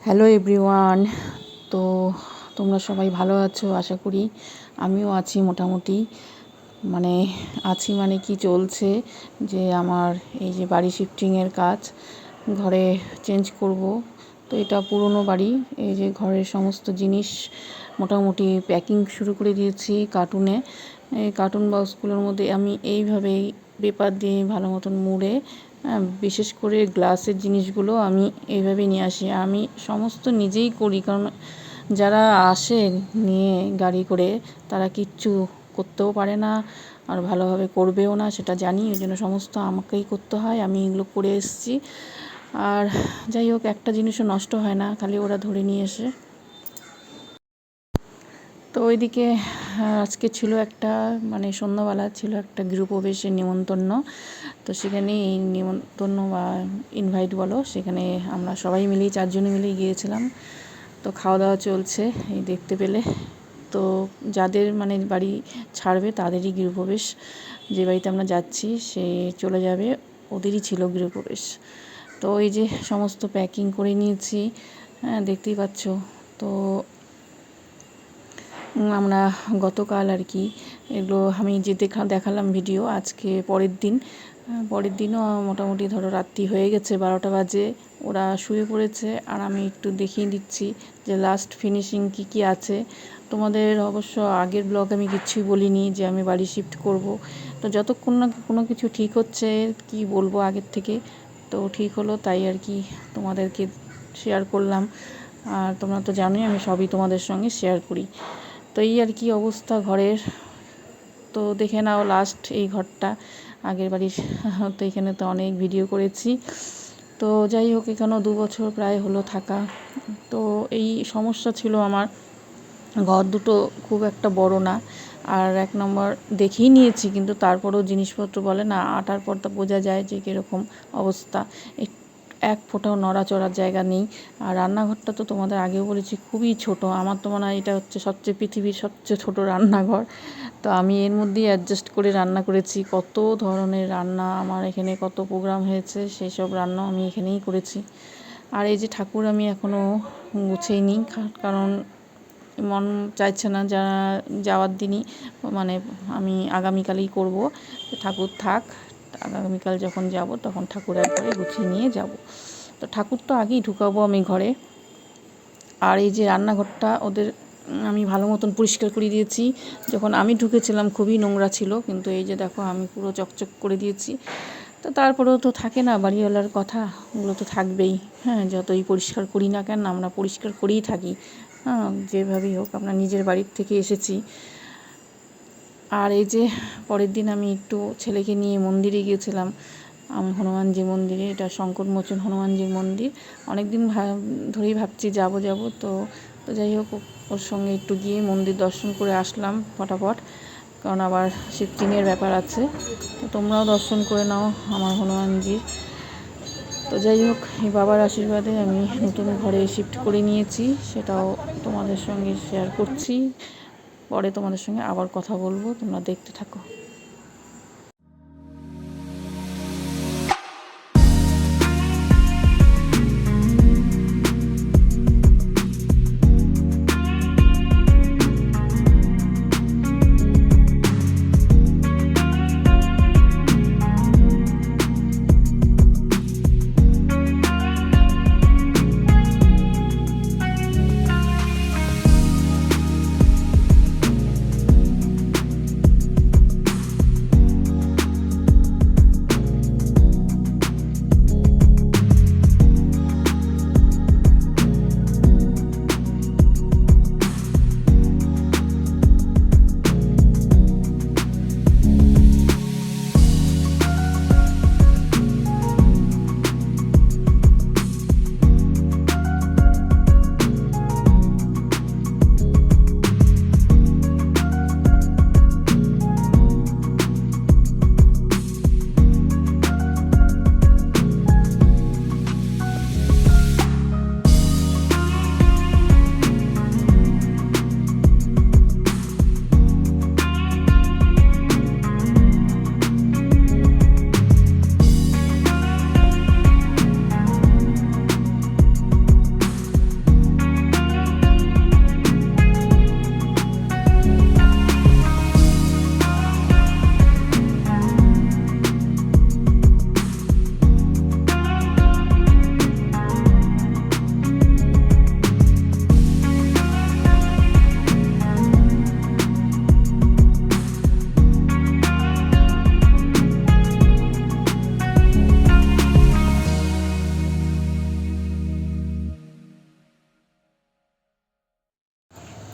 Hello everyone. তো তোমরা সবাই ভালো আছো আশা করি। আমিও আছি মোটামুটি, মানে আছি মানে কি চলছে যে আমার এই যে বাড়ি শিফটিংয়ের কাজ, ঘরে চেঞ্জ করব। তো এটা পুরনো বাড়ি, এই যে ঘরের সমস্ত জিনিস মোটামুটি প্যাকিং শুরু করে দিয়েছি কার্টুনে। এই কার্টুন বক্সগুলোর মধ্যে আমি এইভাবেই পেপার দিয়ে ভালো মতন মুড়ে, বিশেষ করে গ্লাসের জিনিসগুলো আমি এইভাবেই নিয়ে আসি। আমি সমস্ত নিজেই করি, কারণ যারা আসে নিয়ে গাড়ি করে তারা কিচ্ছু করতেও পারে না, আর ভালোভাবে করবেও না সেটা জানি। ওই জন্য সমস্ত আমাকেই করতে হয়, আমি এগুলো করে এসেছি। আর যাই হোক, একটা জিনিসও নষ্ট হয় না, খালি ওরা ধরে নিয়ে এসে। তো ওইদিকে আজকে ছিল একটা, মানে সন্ধ্যাবেলা ছিল একটা গৃহপ্রবেশের নিমন্ত্রণ। তো সেখানে এই নিমন্ত্রণ বা ইনভাইট বলো, সেখানে আমরা সবাই মিলেই 4 জনে মিলেই গিয়েছিলাম। তো খাওয়া দাওয়া চলছে এই দেখতে পেলে। তো যাদের মানে বাড়ি ছাড়বে তাদেরই গৃহপ্রবেশ, যে বাড়িতে আমরা যাচ্ছি সে চলে যাবে, ওদেরই ছিল গৃহপ্রবেশ। তো এই যে সমস্ত প্যাকিং করে নিয়েছি, দেখতেই পাচ্ছ। তো আমরা গতকাল আর কি এগুলো আমি যে দেখালাম ভিডিও, আজকে পরের দিনও মোটামুটি ধরো রাত্রি হয়ে গেছে, 12টা বাজে, ওরা শুয়ে পড়েছে। আর আমি একটু দেখিয়ে দিচ্ছি যে লাস্ট ফিনিশিং কি আছে। তোমাদের অবশ্য আগের ব্লগ আমি কিচ্ছুই বলিনি যে আমি বাড়ি শিফট করব। তো যতক্ষণ না কোনো কিছু ঠিক হচ্ছে, কি বলবো আগের থেকে, তো ঠিক হলো তাই আর কি তোমাদেরকে শেয়ার করলাম। আর তোমরা তো জানোই আমি সবই তোমাদের সঙ্গে শেয়ার করি। তো এই আর কি অবস্থা ঘরের। তো দেখে নাও লাস্ট এই ঘরটা, আগের বাড়ির। তো এখানে তো অনেক ভিডিও করেছি। তো যাই হোক, এখানেও 2 বছর প্রায় হলো থাকা। তো এই সমস্যা ছিল আমার, ঘর দুটো খুব একটা বড় না। আর 1 নম্বর দেখেই নিয়েছি, কিন্তু তারপরেও জিনিসপত্র বলে না, আটার পর তা বোঝা যায় যে কীরকম অবস্থা। এক ফোঁটাও নড়াচড়ার জায়গা নেই। আর রান্নাঘরটা তো তোমাদের আগেও বলেছি খুবই ছোট, আমার তো মনে হয় এটা হচ্ছে পৃথিবীর সবচেয়ে ছোট রান্নাঘর। তো আমি এর মধ্যেই অ্যাডজাস্ট করে রান্না করেছি। কত ধরনের রান্না আমার এখানে, কত প্রোগ্রাম হয়েছে, সেই সব রান্নাও আমি এখানেই করেছি। আর এই যে ঠাকুর আমি এখনও গুছিয়ে নিই, কারণ মন চাইছে না যাওয়ার দিনই, মানে আমি আগামীকালই করব। ঠাকুর থাক, আগামীকাল যখন যাব তখন ঠাকুর একবারে গুছিয়ে নিয়ে যাব। তো ঠাকুর তো আগেই ঢুকাবো আমি ঘরে। আর এই যে রান্নাঘরটা ওদের আমি ভালো মতন পরিষ্কার করে দিয়েছি। যখন আমি ঢুকেছিলাম খুবই নোংরা ছিল, কিন্তু এই যে দেখো আমি পুরো চকচক করে দিয়েছি। তো তারপরেও তো থাকে না, বাড়িওয়ালার কথা, ওগুলো তো থাকবেই। হ্যাঁ, যতই পরিষ্কার করি না কেন, আমরা পরিষ্কার করেই থাকি। হ্যাঁ, যেভাবেই হোক, আমরা নিজের বাড়ির থেকে এসেছি। আর এই যে পরের দিন আমি একটু ছেলেকে নিয়ে মন্দিরে গিয়েছিলাম, হনুমানজি মন্দিরে। এটা সংকটমোচন হনুমানজির মন্দির। অনেক দিন ধরেই ভাবছি যাব তো তো যাই হোক, ওর সঙ্গে একটু গিয়ে মন্দির দর্শন করে আসলাম ফটাফট, কারণ আবার শিফটিংয়ের ব্যাপার আছে। তো তোমরাও দর্শন করে নাও আমার হনুমানজির। তো যাই হোক, এই বাবার আশীর্বাদে আমি নতুন ঘরে শিফট করে নিয়েছি, সেটাও তোমাদের সঙ্গে শেয়ার করছি। পরে তোমাদের সঙ্গে আবার কথা বলবো, তোমরা দেখতে থাকো।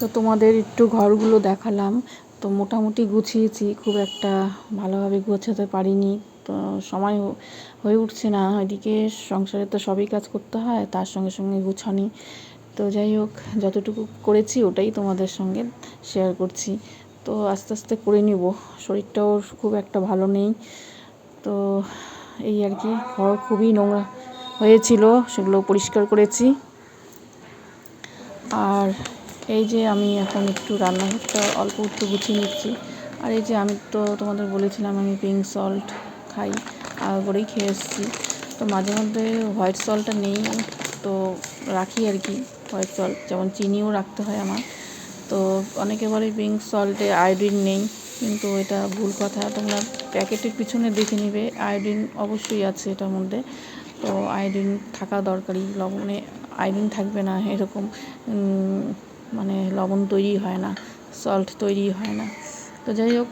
তো তোমাদের একটু ঘরগুলো দেখালাম। তো মোটামুটি গুছিয়েছি, খুব একটা ভালোভাবে গোছাতে পারিনি। তো সময় হয়ে উঠছে না, এদিকে সংসারে তো সবই কাজ করতে হয়, তার সঙ্গে সঙ্গে গুছানি। তো যাই হোক, যতটুকু করেছি ওটাই তোমাদের সঙ্গে শেয়ার করছি। তো আস্তে আস্তে করে নিব, শরীরটাও খুব একটা ভালো নেই। তো এই আর কি, ঘর খুবই নোংরা হয়েছিল, সেগুলো পরিষ্কার করেছি। আর এই যে আমি এখন একটু রান্নাঘরটা অল্প একটু গুছিয়ে নিচ্ছি। আর এই যে আমি তো তোমাদের বলেছিলাম আমি পিঙ্ক সল্ট খাই, আর করেই খেয়ে এসেছি। তো মাঝে মধ্যে হোয়াইট সল্টটা নেই, তো রাখি আর কি হোয়াইট সল্ট, যেমন চিনিও রাখতে হয় আমার। তো অনেকে বলে পিঙ্ক সল্টে আয়োডিন নেই, কিন্তু এটা ভুল কথা। তোমরা প্যাকেটের পিছনে দেখে নিবে, আয়োডিন অবশ্যই আছে এটার মধ্যে। তো আয়োডিন থাকা দরকারি, লবণে আয়োডিন থাকবে না এরকম মানে লবণ তৈরি হয় না, সল্ট তৈরি হয় না। তো যাই হোক,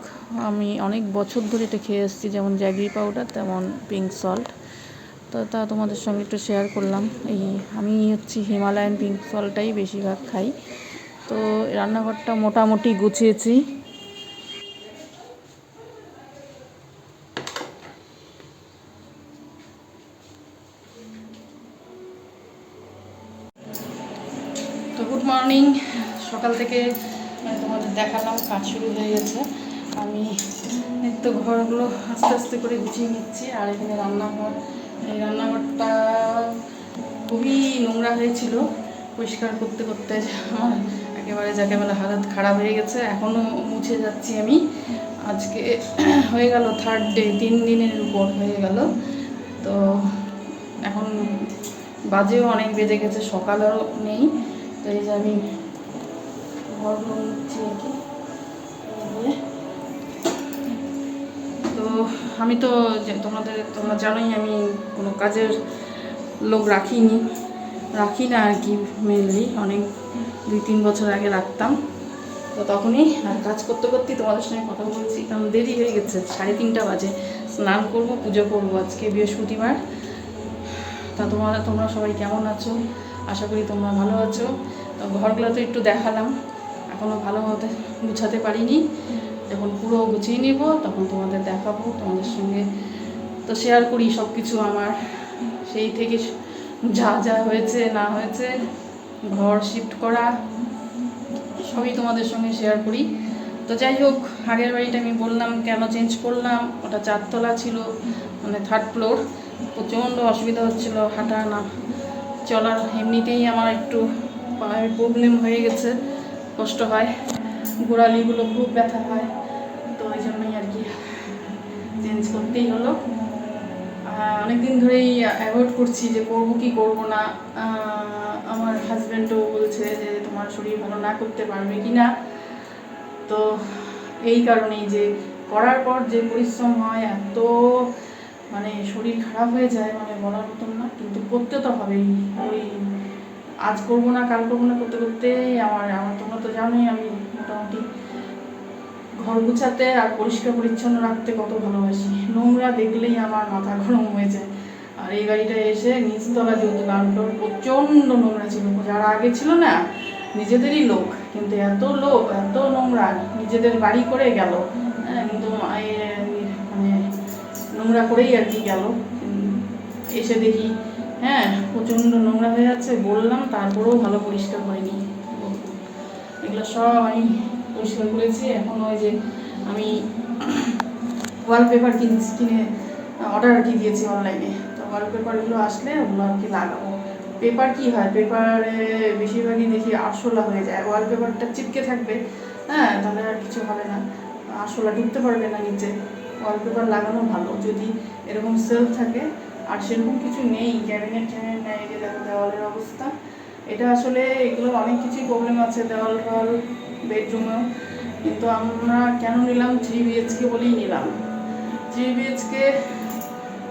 আমি অনেক বছর ধরে এটা খেয়ে এসেছি, যেমন জ্যাগরি পাউডার তেমন পিঙ্ক সল্ট। তো তা তোমাদের সঙ্গে একটু শেয়ার করলাম। আমি হচ্ছে হিমালয়ান পিঙ্ক সল্টটাই বেশিরভাগ খাই। তো রান্নাঘরটা মোটামুটি গুছিয়েছি। তো গুড মর্নিং, সকাল থেকে তোমাদের দেখালাম কাজ শুরু হয়ে গেছে। আমি নিত্য ঘরগুলো আস্তে আস্তে করে গুছিয়ে নিচ্ছি। আর এখানে রান্নাঘর, এই রান্নাঘরটা খুবই নোংরা হয়েছিল, পরিষ্কার করতে করতে আমার একেবারে যাকে বলে হালত খারাপ হয়ে গেছে। এখনও মুছে যাচ্ছি আমি। আজকে হয়ে গেল 3rd ডে, 3 দিনের উপর হয়ে গেল। তো এখন বাজেও অনেক বেজে গেছে, সকালেও নেই। তো এই যে আমি ঘরগুলো নিচ্ছি আর কি। তো আমি তো তোমরা জানোই আমি কোনো কাজের লোক রাখি না আর কি। মেনলি অনেক 2-3 বছর আগে রাখতাম। তো তখনই আর কাজ করতে করতেই তোমাদের সঙ্গে কথা বলছি, কারণ দেরি হয়ে গেছে, 3:30 বাজে। স্নান করব, পুজো করব, আজকে বৃহস্পতিবার। তা তোমরা সবাই কেমন আছো? আশা করি তোমরা ভালো আছো। তো ঘরগুলো তো একটু দেখালাম, এখনও ভালোভাবে গুছাতে পারিনি। যখন পুরো গুছিয়ে নিব তখন তোমাদের দেখাবো, তোমাদের সঙ্গে তো শেয়ার করি সব কিছু আমার সেই থেকে যা যা হয়েছে না হয়েছে, ঘর শিফট করা সবই তোমাদের সঙ্গে শেয়ার করি। তো যাই হোক, আগের বাড়িটা আমি বললাম কেন চেঞ্জ করলাম, ওটা 4 তলা ছিল, মানে 3rd ফ্লোর। প্রচণ্ড অসুবিধা হচ্ছিল হাঁটা না চলার, এমনিতেই আমার একটু পায়ের প্রবলেম হয়ে গেছে, কষ্ট হয়, গোড়ালিগুলো খুব ব্যথা হয়। তো ওই জন্যই আর কি চেঞ্জ করতেই হলো। অনেকদিন ধরেই অ্যাভয়েড করছি যে করবো কি করবো না। আমার হাজব্যান্ডও বলছে যে তোমার শরীর ভালো না করতে পারবে কি না। তো এই কারণেই যে করার পর যে পরিশ্রম হয়, এত মানে শরীর খারাপ হয়ে যায়, মানে বলার মতন না, কিন্তু করতে তো হবেই। ওই আজ করবো না কাল করবো না করতে করতে আমার তোমরা তো জানোই আমি মোটামুটি ঘর গুছাতে আর পরিষ্কার পরিচ্ছন্ন রাখতে কত ভালোবাসি। নোংরা দেখলেই আমার মাথা গরম হয়ে যায়। আর এই গাড়িটা এসে নিচতলা যেহেতু গ্রাউন্ড ফ্লোর, প্রচণ্ড নোংরা ছিল। যারা আগে ছিল না নিজেদেরই লোক, কিন্তু এত নোংরা, নিজেদের বাড়ি করে গেল, কিন্তু মানে নোংরা করেই আর কি গেল। এসে দেখি প্রচণ্ড নোংরা হয়ে যাচ্ছে, বললাম তারপরেও ভালো পরিষ্কার হয়নি। এগুলো সব আমি পরিষ্কার করেছি। এখন ওই যে আমি ওয়ালপেপার কিনে অর্ডার আর কি দিয়েছি অনলাইনে। তো ওয়ালপেপারগুলো আসলে ওগুলো আর কি লাগাবো। পেপার কি হয়, পেপারে বেশিরভাগই দেখি আরশোলা হয়ে যায়। ওয়ালপেপারটা চিপকে থাকবে, তাহলে আর কিছু হবে না, আরশোলা ঢুকতে পারবে না নিচে। ওয়ালপেপার লাগানো ভালো যদি এরকম সেলফ থাকে। আর সেরকম কিছু নেই, ক্যাবিনেট নেই। যে দেখো দেওয়ালের অবস্থা, এটা আসলে এগুলো অনেক কিছুই প্রবলেম আছে দেওয়াল বেডরুমেও। কিন্তু আমরা কেন নিলাম, 3 BHK বলেই নিলাম। 3 BHK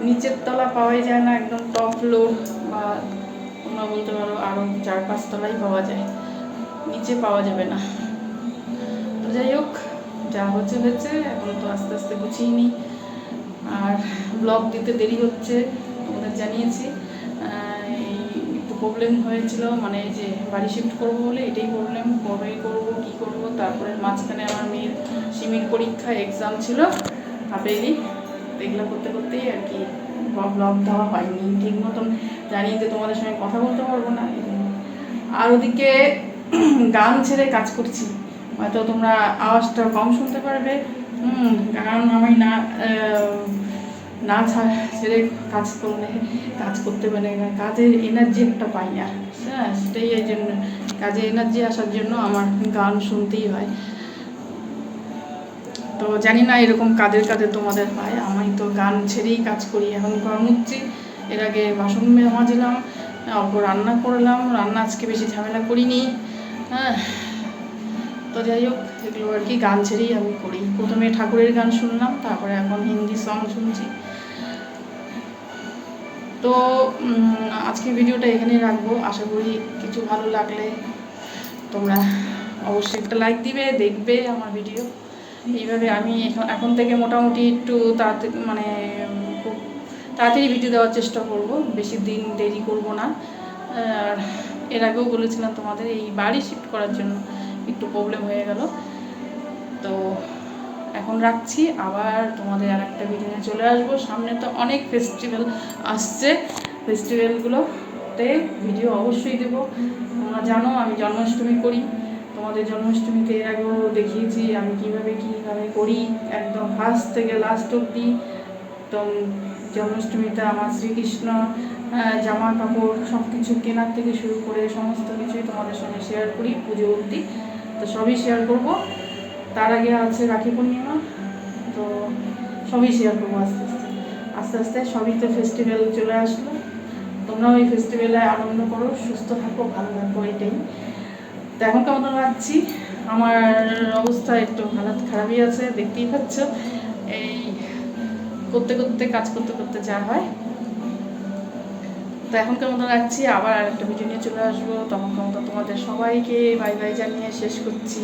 নিচের তলা পাওয়াই যায় না, একদম টপ ফ্লোর, বা তোমরা বলতে পারো আরও 4-5 তলাই পাওয়া যায়, নিচে পাওয়া যাবে না। তো যাই হোক, যা হচ্ছে এখন তো আস্তে আস্তে গুছিয়ে নিই। আর ব্লগ দিতে দেরি হচ্ছে, তোমাদের জানিয়েছি। এই একটু প্রবলেম হয়েছিল, মানে এই যে বাড়ি শিফট করবো বলে এটাই প্রবলেম, কবে করবো কী করবো। তারপরে মাঝখানে আমার মেয়ের সিমির পরীক্ষা এক্সাম ছিল হাফেলি, এগুলো করতে করতেই আর কি ব্লগ দেওয়া হয়নি ঠিক মতন। জানি যে তোমাদের সঙ্গে কথা বলতে পারবো না, আর ওদিকে গান ছেড়ে কাজ করছি, হয়তো তোমরা আওয়াজটা কম শুনতে পারবে। কারণ আমি না ছেড়ে কাজ করতে মানে কাজের এনার্জি একটা পাই না, হ্যাঁ সেটাই। এই জন্য কাজে এনার্জি আসার জন্য আমার গান শুনতেই হয়। তো জানি না এরকম কাদের কাদের তোমাদের হয়, আমি তো গান ছেড়েই কাজ করি। এখন ঘর মুছছি, এর আগে বাসন মাজিলাম, অল্প রান্না করলাম, রান্না আজকে বেশি ঝামেলা করিনি, হ্যাঁ। তো যাই হোক, এগুলো আর কি গান ছেড়েই আমি করি। প্রথমে ঠাকুরের গান শুনলাম, তারপরে এখন হিন্দি সং শুনছি। তো আজকে ভিডিওটা এখানেই রাখবো। আশা করি কিছু ভালো লাগলে তোমরা অবশ্যই একটা লাইক দিবে, দেখবে আমার ভিডিও। এইভাবে আমি এখন থেকে মোটামুটি একটু তাড়াতাড়ি মানে খুব তাড়াতাড়ি ভিডিও দেওয়ার চেষ্টা করব, বেশি দিন দেরি করব না। আর এর আগেও বলেছিলাম তোমাদের এই বাড়ি শিফট করার জন্য একটু প্রবলেম হয়ে গেল। তো এখন রাখছি, আবার তোমাদের আর একটা ভিডিও নিয়ে চলে আসবো। সামনে তো অনেক ফেস্টিভ্যাল আসছে, ফেস্টিভ্যালগুলোতে ভিডিও অবশ্যই দেবো। তোমরা জানো আমি জন্মাষ্টমী করি, তোমাদের জন্মাষ্টমীতে এর আগেও দেখিয়েছি আমি কীভাবে করি, একদম ফার্স্ট থেকে লাস্ট অবধি। তো জন্মাষ্টমীতে আমার শ্রীকৃষ্ণ জামা কাপড় সব কিছু কেনার থেকে শুরু করে সমস্ত কিছুই তোমাদের সঙ্গে শেয়ার করি, পুজো অবধি তো সবই শেয়ার করব। তার আগে আছে রাখি পূর্ণিমা, তো সবই শেয়ার করবো আস্তে আস্তে আস্তে। সবই তো ফেস্টিভ্যাল চলে আসলো, তোমরাও এই ফেস্টিভ্যালে আনন্দ করো, সুস্থ থাকো, ভালো থাকো, এটাই। তো এখন কেমন রাখছি, আমার অবস্থা একটু হালাত খারাপই আছে, দেখতেই পাচ্ছ। এই কাজ করতে করতে যা হয়। তো এখন কেমন রাখছি, আবার আরেকটা ভিডিও নিয়ে চলে আসবো। তখন তোমাদের সবাইকে বাই বাই জানিয়ে শেষ করছি।